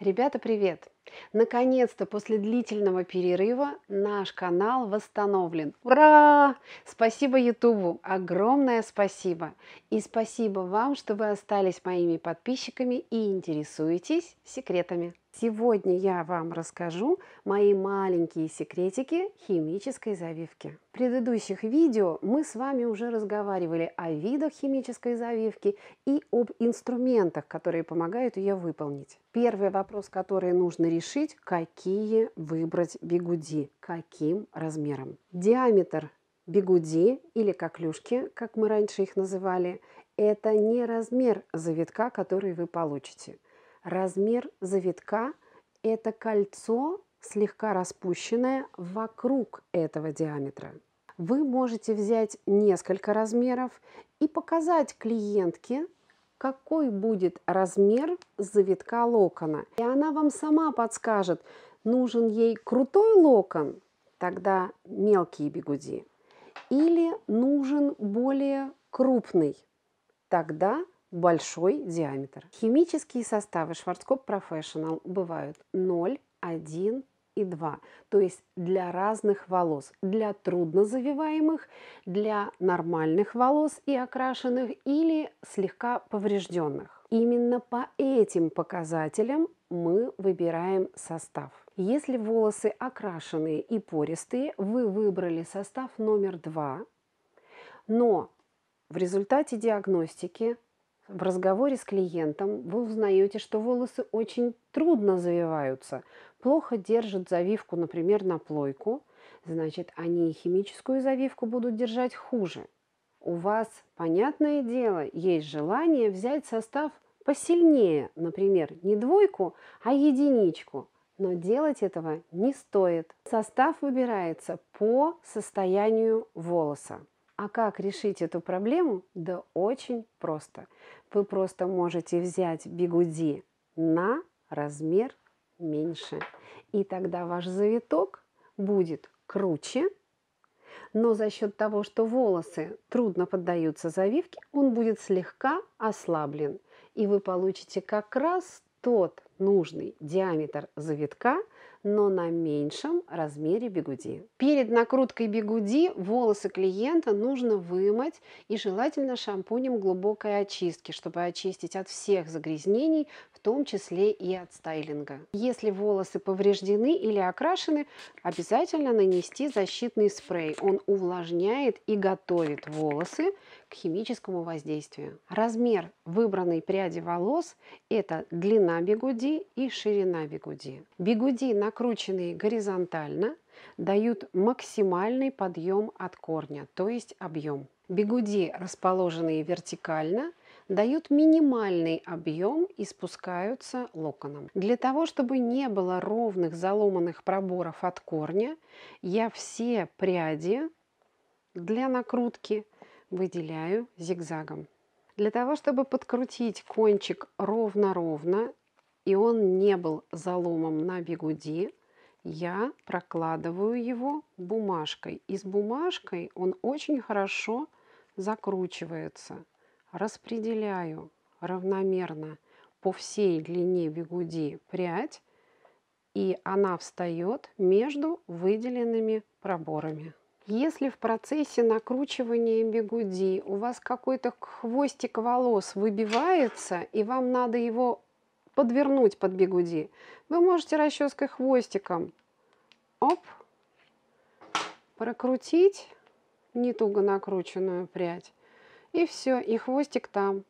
Ребята, привет! Наконец-то после длительного перерыва наш канал восстановлен. Ура! Спасибо Ютубу, огромное спасибо! И спасибо вам, что вы остались моими подписчиками и интересуетесь секретами. Сегодня я вам расскажу мои маленькие секретики химической завивки. В предыдущих видео мы с вами уже разговаривали о видах химической завивки и об инструментах, которые помогают ее выполнить. Первый вопрос, который нужно решить, какие выбрать бигуди, каким размером. Диаметр бигуди или коклюшки, как мы раньше их называли, это не размер завитка, который вы получите. Размер завитка – это кольцо, слегка распущенное вокруг этого диаметра. Вы можете взять несколько размеров и показать клиентке, какой будет размер завитка локона. И она вам сама подскажет, нужен ей крутой локон, тогда мелкие бигуди, или нужен более крупный, тогда большой диаметр. Химические составы Schwarzkopf Professional бывают 0, 1 и 2. То есть для разных волос. Для трудно завиваемых, для нормальных волос и окрашенных или слегка поврежденных. Именно по этим показателям мы выбираем состав. Если волосы окрашенные и пористые, вы выбрали состав номер 2, но в результате диагностики в разговоре с клиентом вы узнаете, что волосы очень трудно завиваются, плохо держат завивку, например, на плойку, значит, они и химическую завивку будут держать хуже. У вас, понятное дело, есть желание взять состав посильнее, например, не двойку, а единичку, но делать этого не стоит. Состав выбирается по состоянию волоса. А как решить эту проблему? Да очень просто. Вы просто можете взять бигуди на размер меньше. И тогда ваш завиток будет круче, но за счет того, что волосы трудно поддаются завивке, он будет слегка ослаблен. И вы получите как раз тот нужный диаметр завитка, но на меньшем размере бигуди. Перед накруткой бигуди волосы клиента нужно вымыть и желательно шампунем глубокой очистки, чтобы очистить от всех загрязнений, в том числе и от стайлинга. Если волосы повреждены или окрашены, обязательно нанести защитный спрей. Он увлажняет и готовит волосы к химическому воздействию. Размер выбранной пряди волос – это длина бигуди и ширина бигуди. Бигуди, накрученные горизонтально, дают максимальный подъем от корня, то есть объем. Бигуди, расположенные вертикально, дают минимальный объем и спускаются локоном. Для того, чтобы не было ровных заломанных проборов от корня, я все пряди для накрутки выделяю зигзагом. Для того, чтобы подкрутить кончик ровно-ровно, и он не был заломом на бигуди, я прокладываю его бумажкой. И с бумажкой он очень хорошо закручивается. Распределяю равномерно по всей длине бигуди прядь, и она встает между выделенными проборами. Если в процессе накручивания бигуди у вас какой-то хвостик волос выбивается, и вам надо его подвернуть под бигуди, вы можете расческой хвостиком прокрутить не туго накрученную прядь, и все, и хвостик там,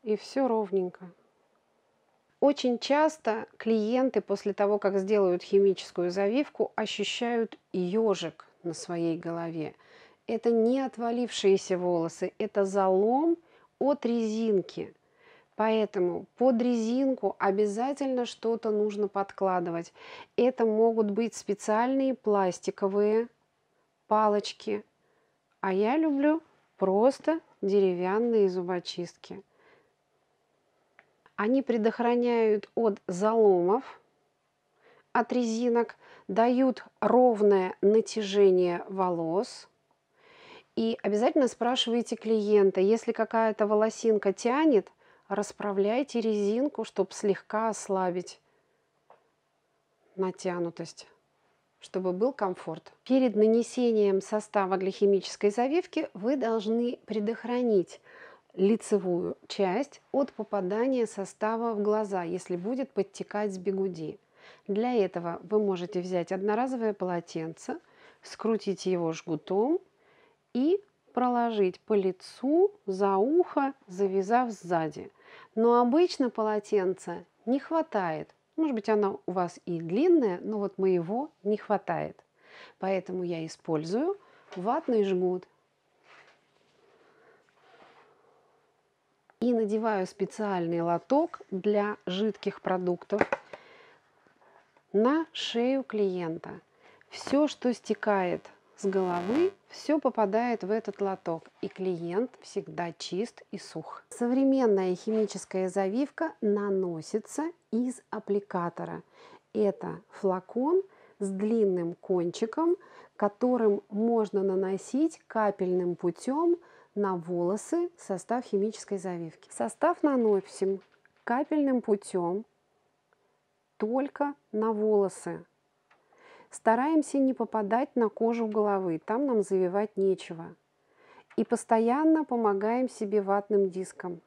и все ровненько. Очень часто клиенты после того, как сделают химическую завивку, ощущают ежик на своей голове. Это не отвалившиеся волосы, это залом от резинки. Поэтому под резинку обязательно что-то нужно подкладывать. Это могут быть специальные пластиковые палочки, а я люблю просто деревянные зубочистки. Они предохраняют от заломов, от резинок, дают ровное натяжение волос. И обязательно спрашивайте клиента, если какая-то волосинка тянет, расправляйте резинку, чтобы слегка ослабить натянутость, чтобы был комфорт. Перед нанесением состава для химической завивки вы должны предохранить лицевую часть от попадания состава в глаза, если будет подтекать с бигуди. Для этого вы можете взять одноразовое полотенце, скрутить его жгутом и проложить по лицу, за ухо, завязав сзади. Но обычно полотенца не хватает. Может быть, оно у вас и длинное, но вот моего не хватает. Поэтому я использую ватный жгут. И надеваю специальный лоток для жидких продуктов на шею клиента. Все, что стекает с головы, все попадает в этот лоток, и клиент всегда чист и сух. Современная химическая завивка наносится из аппликатора. Это флакон с длинным кончиком, которым можно наносить капельным путем на волосы состав химической завивки. Состав наносим капельным путем только на волосы. Стараемся не попадать на кожу головы, там нам завивать нечего. И постоянно помогаем себе ватным диском.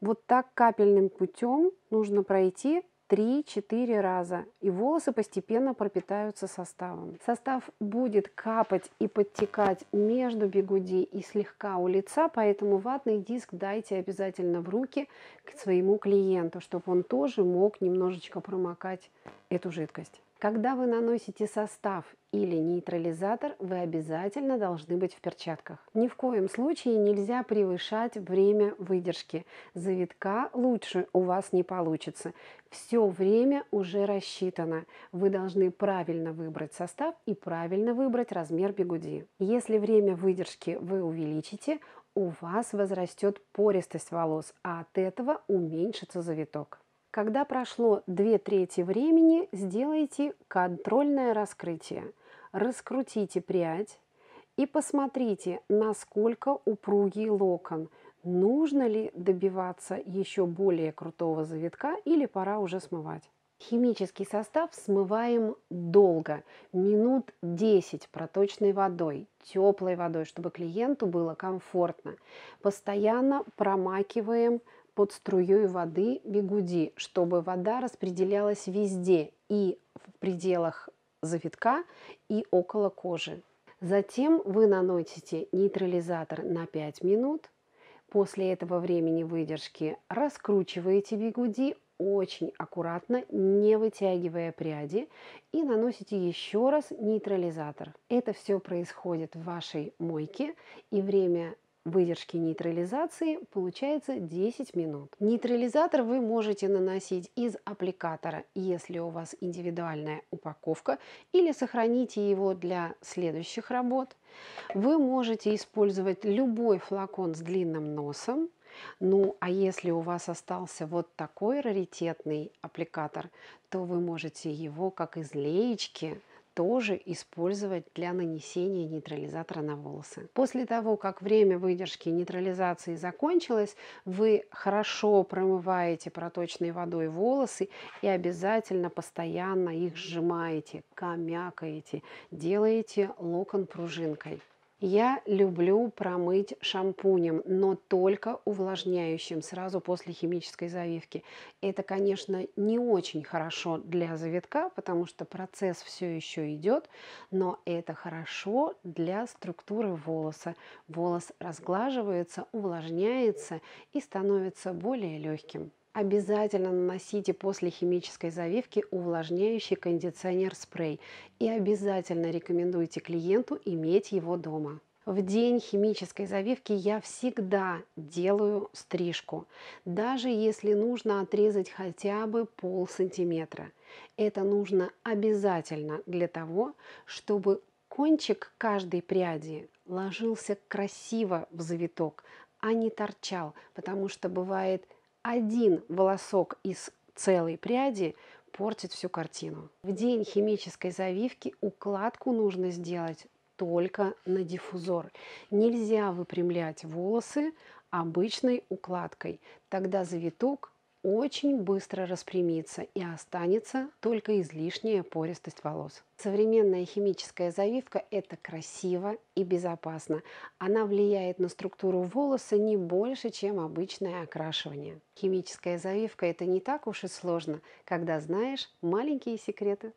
Вот так капельным путем нужно пройти 3-4 раза, и волосы постепенно пропитаются составом. Состав будет капать и подтекать между бигуди и слегка у лица, поэтому ватный диск дайте обязательно в руки к своему клиенту, чтобы он тоже мог немножечко промокать эту жидкость. Когда вы наносите состав или нейтрализатор, вы обязательно должны быть в перчатках. Ни в коем случае нельзя превышать время выдержки. Завитка лучше у вас не получится. Все время уже рассчитано. Вы должны правильно выбрать состав и правильно выбрать размер бигуди. Если время выдержки вы увеличите, у вас возрастет пористость волос, а от этого уменьшится завиток. Когда прошло 2/3 времени, сделайте контрольное раскрытие. Раскрутите прядь и посмотрите, насколько упругий локон. Нужно ли добиваться еще более крутого завитка или пора уже смывать. Химический состав смываем долго, минут 10 проточной водой, теплой водой, чтобы клиенту было комфортно. Постоянно промакиваем под струей воды бигуди, чтобы вода распределялась везде, и в пределах завитка, и около кожи. Затем вы наносите нейтрализатор на 5 минут. После этого времени выдержки раскручиваете бигуди очень аккуратно, не вытягивая пряди, и наносите еще раз нейтрализатор. Это все происходит в вашей мойке, и время выдержки нейтрализации получается 10 минут. Нейтрализатор вы можете наносить из аппликатора, если у вас индивидуальная упаковка, или сохраните его для следующих работ. Вы можете использовать любой флакон с длинным носом. Ну, а если у вас остался вот такой раритетный аппликатор, то вы можете его, как из леечки, тоже использовать для нанесения нейтрализатора на волосы. После того, как время выдержки нейтрализации закончилось, вы хорошо промываете проточной водой волосы и обязательно постоянно их сжимаете, комякаете, делаете локон пружинкой. Я люблю промыть шампунем, но только увлажняющим сразу после химической завивки. Это, конечно, не очень хорошо для завитка, потому что процесс все еще идет, но это хорошо для структуры волоса. Волос разглаживается, увлажняется и становится более легким. Обязательно наносите после химической завивки увлажняющий кондиционер-спрей и обязательно рекомендуйте клиенту иметь его дома. В день химической завивки я всегда делаю стрижку, даже если нужно отрезать хотя бы полсантиметра. Это нужно обязательно для того, чтобы кончик каждой пряди ложился красиво в завиток, а не торчал, потому что бывает один волосок из целой пряди портит всю картину. В день химической завивки укладку нужно сделать только на диффузор. Нельзя выпрямлять волосы, обычной укладкой. Тогда завиток очень быстро распрямится и останется только излишняя пористость волос. Современная химическая завивка – это красиво и безопасно. Она влияет на структуру волоса не больше, чем обычное окрашивание. Химическая завивка – это не так уж и сложно, когда знаешь маленькие секреты.